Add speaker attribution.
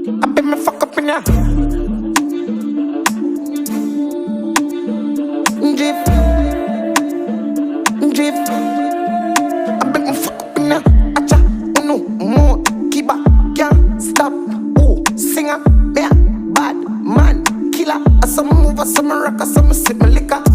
Speaker 1: I bet me fuck up in ya. Drip, drip. I bet me fuck up in ya. Acha, uno, more, kiba, can't stop. Oh, singer, yeah, bad man, killer. I some move, I some rock, I some sip my liquor.